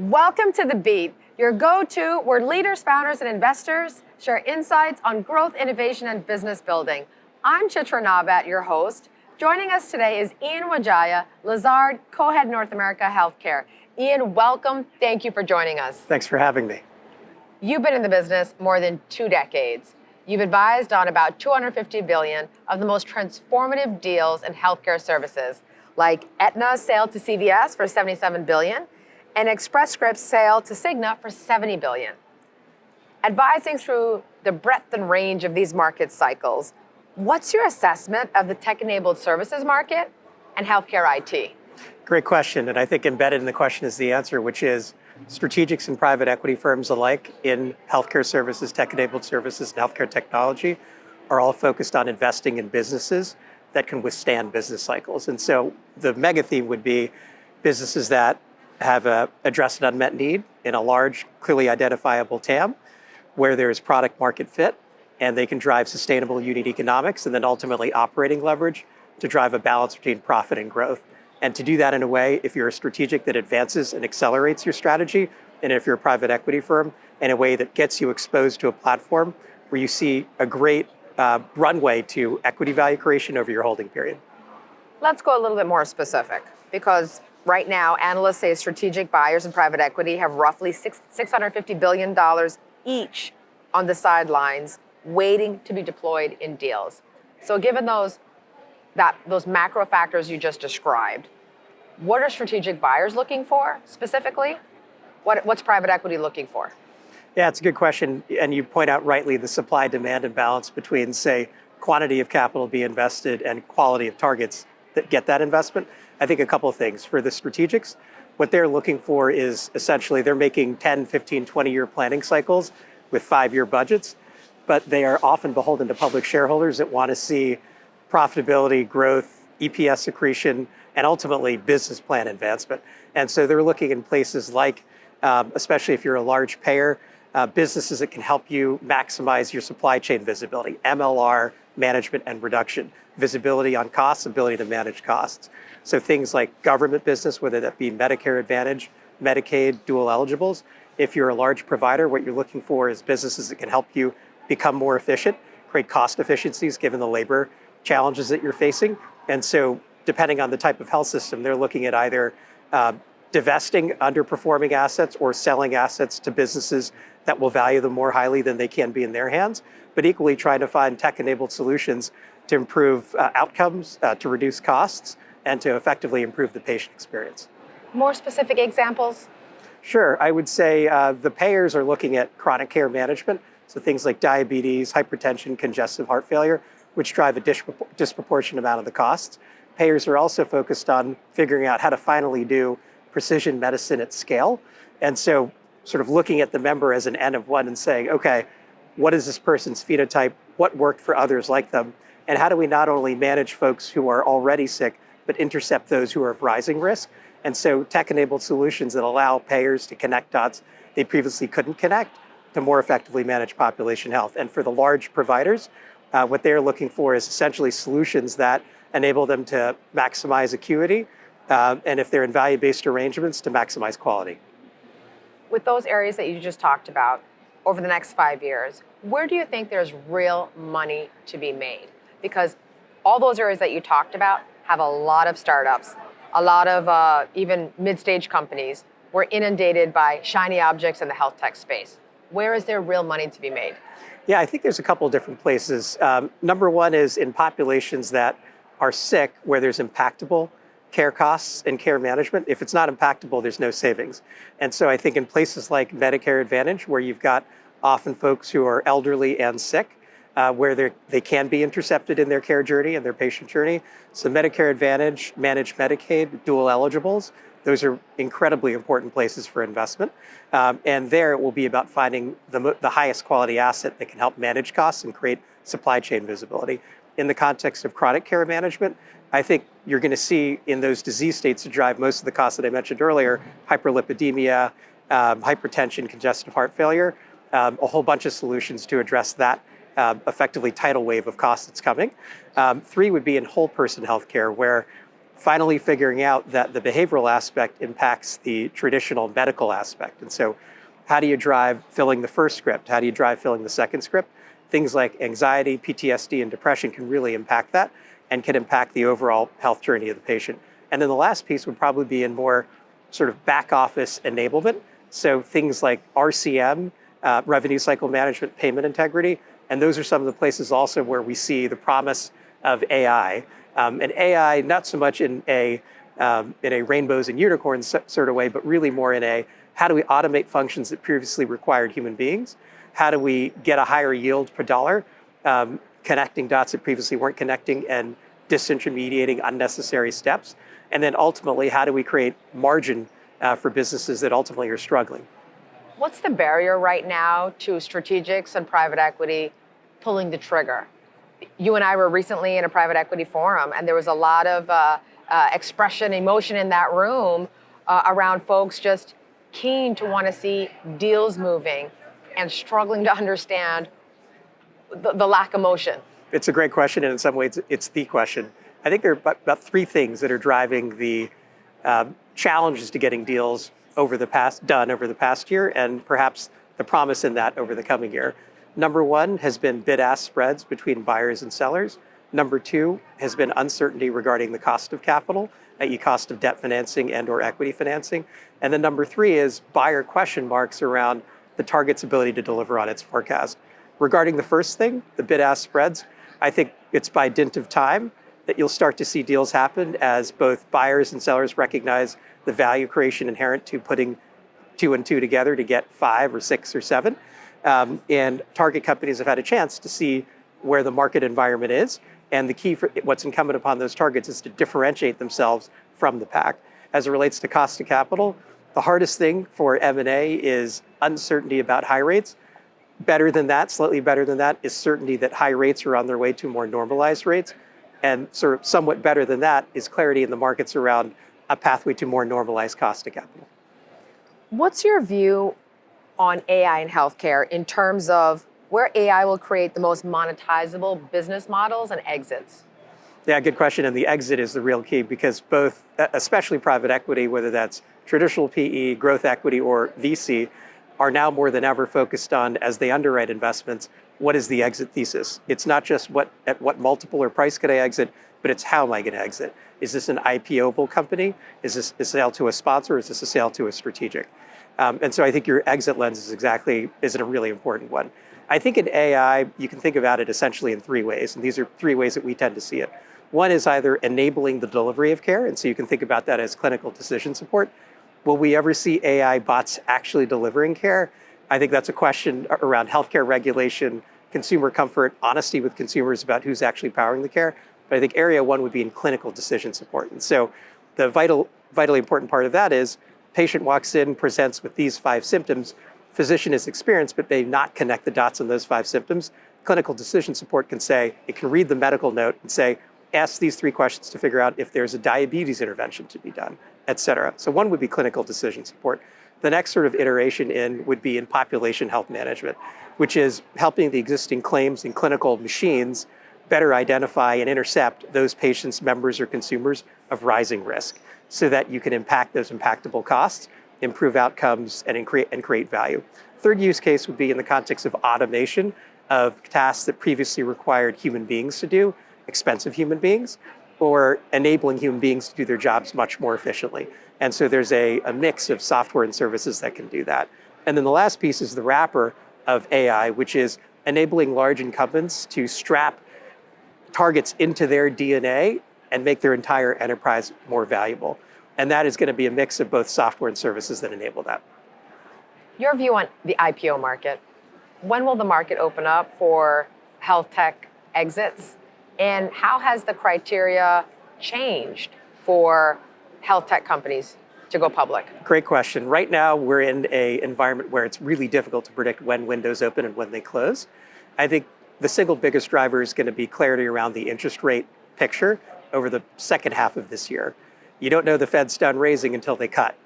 Welcome to The Beat, your go-to where leaders, founders, and investors share insights on growth, innovation, and business building. I'm Chitra Nabat, your host. Joining us today is Ian Wijaya, Lazard, co-head North America Healthcare. Ian, welcome. Thank you for joining us. Thanks for having me. You've been in the business more than 2 decades. You've advised on about $250 billion of the most transformative deals in healthcare services, like Aetna's sale to CVS for $77 billion, and Express Scripts' sale to Cigna for $70 billion. Advising through the breadth and range of these market cycles, what's your assessment of the tech-enabled services market and healthcare IT? Great question, and I think embedded in the question is the answer, which is strategics and private equity firms alike in healthcare services, tech-enabled services, and healthcare technology are all focused on investing in businesses that can withstand business cycles. And so the mega theme would be businesses that have addressed an unmet need in a large, clearly identifiable TAM, where there is product market fit, and they can drive sustainable unit economics and then ultimately operating leverage to drive a balance between profit and growth. And to do that in a way, if you're a strategic that advances and accelerates your strategy, and if you're a private equity firm, in a way that gets you exposed to a platform where you see a great runway to equity value creation over your holding period. Let's go a little bit more specific, because right now, analysts say strategic buyers and private equity have roughly $650 billion each on the sidelines, waiting to be deployed in deals. So given those macro factors you just described, what are strategic buyers looking for specifically? What's private equity looking for? Yeah, it's a good question. And you point out rightly the supply-demand imbalance between, say, quantity of capital being invested and quality of targets that get that investment. I think a couple of things. For the strategics, what they're looking for is essentially they're making 10, 15, 20-year planning cycles with 5-year budgets, but they are often beholden to public shareholders that want to see profitability, growth, EPS accretion, and ultimately business plan advancement. And so they're looking in places like, especially if you're a large payer, businesses that can help you maximize your supply chain visibility, MLR management and reduction, visibility on costs, ability to manage costs. So things like government business, whether that be Medicare Advantage, Medicaid, dual eligibles. If you're a large provider, what you're looking for is businesses that can help you become more efficient, create cost efficiencies given the labor challenges that you're facing. And so depending on the type of health system, they're looking at either divesting underperforming assets or selling assets to businesses that will value them more highly than they can be in their hands, but equally trying to find tech-enabled solutions to improve outcomes, to reduce costs, and to effectively improve the patient experience. More specific examples? Sure, I would say the payers are looking at chronic care management, so things like diabetes, hypertension, congestive heart failure, which drive a disproportionate amount of the costs. Payers are also focused on figuring out how to finally do precision medicine at scale. And so sort of looking at the member as an N of one and saying, okay, what is this person's phenotype? What worked for others like them? And how do we not only manage folks who are already sick, but intercept those who are of rising risk? And so tech-enabled solutions that allow payers to connect dots they previously couldn't connect to more effectively manage population health. And for the large providers, what they're looking for is essentially solutions that enable them to maximize acuity, and if they're in value-based arrangements, to maximize quality. With those areas that you just talked about, over the next 5 years, where do you think there's real money to be made? Because all those areas that you talked about have a lot of startups, a lot of even mid-stage companies. We're inundated by shiny objects in the health tech space. Where is there real money to be made? Yeah, I think there's a couple of different places. Number one is in populations that are sick, where there's impactable care costs and care management. If it's not impactable, there's no savings. And so I think in places like Medicare Advantage, where you've got often folks who are elderly and sick, where they can be intercepted in their care journey and their patient journey. So Medicare Advantage, managed Medicaid, dual eligibles, those are incredibly important places for investment. And there it will be about finding the highest quality asset that can help manage costs and create supply chain visibility. In the context of chronic care management, I think you're going to see in those disease states that drive most of the costs that I mentioned earlier, hyperlipidemia, hypertension, congestive heart failure, a whole bunch of solutions to address that effectively tidal wave of costs that's coming. 3 would be in whole person healthcare, where finally figuring out that the behavioral aspect impacts the traditional medical aspect. And so how do you drive filling the first script? How do you drive filling the second script? Things like anxiety, PTSD, and depression can really impact that and can impact the overall health journey of the patient. And then the last piece would probably be in more sort of back office enablement. So things like RCM, revenue cycle management, payment integrity. And those are some of the places also where we see the promise of AI. And AI, not so much in a rainbows and unicorns sort of way, but really more in a how do we automate functions that previously required human beings? How do we get a higher yield per dollar, connecting dots that previously weren't connecting and disintermediating unnecessary steps? And then ultimately, how do we create margin for businesses that ultimately are struggling? What's the barrier right now to strategics and private equity pulling the trigger? You and I were recently in a private equity forum, and there was a lot of expression, emotion in that room around folks just keen to want to see deals moving and struggling to understand the lack of motion. It's a great question, and in some ways, it's the question. I think there are about three things that are driving the challenges to getting deals done over the past year, and perhaps the promise in that over the coming year. Number one has been bid-ask spreads between buyers and sellers. Number two has been uncertainty regarding the cost of capital, i.e. cost of debt financing and or equity financing. And then number three is buyer question marks around the target's ability to deliver on its forecast. Regarding the first thing, the bid-ask spreads, I think it's by dint of time that you'll start to see deals happen as both buyers and sellers recognize the value creation inherent to putting 2 and 2 together to get 5 or 6 or 7. And target companies have had a chance to see where the market environment is. And the key for what's incumbent upon those targets is to differentiate themselves from the pack. As it relates to cost of capital, the hardest thing for M&A is uncertainty about high rates. Better than that, slightly better than that, is certainty that high rates are on their way to more normalized rates. And sort of somewhat better than that is clarity in the markets around a pathway to more normalized cost of capital. What's your view on AI in healthcare in terms of where AI will create the most monetizable business models and exits? Yeah, good question. And the exit is the real key because both, especially private equity, whether that's traditional PE, growth equity, or VC, are now more than ever focused on, as they underwrite investments, what is the exit thesis? It's not just at what multiple or price could I exit, but it's how am I going to exit? Is this an IPO-able company? Is this a sale to a sponsor? Is this a sale to a strategic? And so I think your exit lens is a really important one. I think in AI, you can think about it essentially in 3 ways, and these are 3 ways that we tend to see it. One is either enabling the delivery of care, and so you can think about that as clinical decision support. Will we ever see AI bots actually delivering care? I think that's a question around healthcare regulation, consumer comfort, honesty with consumers about who's actually powering the care. But I think area 1 would be in clinical decision support. And so the vitally important part of that is patient walks in, presents with these 5 symptoms, physician is experienced, but may not connect the dots on those 5 symptoms. Clinical decision support can say, it can read the medical note and say, ask these 3 questions to figure out if there's a diabetes intervention to be done, et cetera. So one would be clinical decision support. The next sort of iteration would be in population health management, which is helping the existing claims and clinical machines better identify and intercept those patients, members, or consumers of rising risk so that you can impact those impactable costs, improve outcomes, and create value. Third use case would be in the context of automation of tasks that previously required human beings to do, expensive human beings, or enabling human beings to do their jobs much more efficiently. And so there's a mix of software and services that can do that. And then the last piece is the wrapper of AI, which is enabling large incumbents to strap targets into their DNA and make their entire enterprise more valuable. And that is going to be a mix of both software and services that enable that. Your view on the IPO market. When will the market open up for health tech exits? And how has the criteria changed for health tech companies to go public? Great question. Right now, we're in an environment where it's really difficult to predict when windows open and when they close. I think the single biggest driver is going to be clarity around the interest rate picture over the second half of this year. You don't know the Fed's done raising until they cut.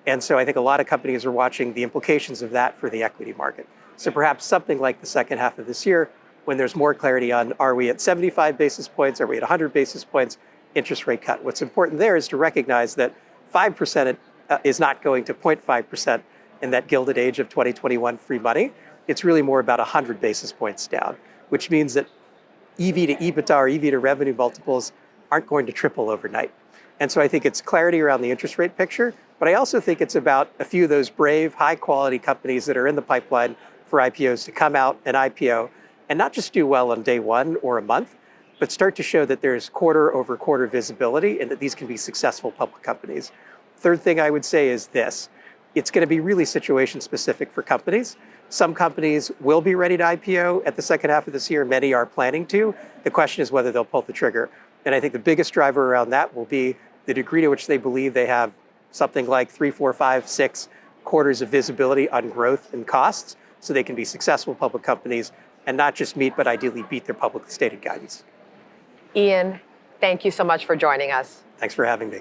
And so I think a lot of companies are watching the implications of that for the equity market. So perhaps something like the second half of this year, when there's more clarity on, are we at 75 basis points, are we at 100 basis points, interest rate cut. What's important there is to recognize that 5% is not going to 0.5% in that gilded age of 2021 free money. It's really more about 100 basis points down, which means that EV to EBITDA or EV to revenue multiples aren't going to triple overnight. And so I think it's clarity around the interest rate picture, but I also think it's about a few of those brave, high quality companies that are in the pipeline for IPOs to come out and IPO and not just do well on day one or a month, but start to show that there's quarter over quarter visibility and that these can be successful public companies. Third thing I would say is this. It's going to be really situation specific for companies. Some companies will be ready to IPO at the second half of this year. Many are planning to. The question is whether they'll pull the trigger. And I think the biggest driver around that will be the degree to which they believe they have something like 3, 4, 5, 6 quarters of visibility on growth and costs so they can be successful public companies and not just meet, but ideally beat their publicly stated guidance. Ian, thank you so much for joining us. Thanks for having me.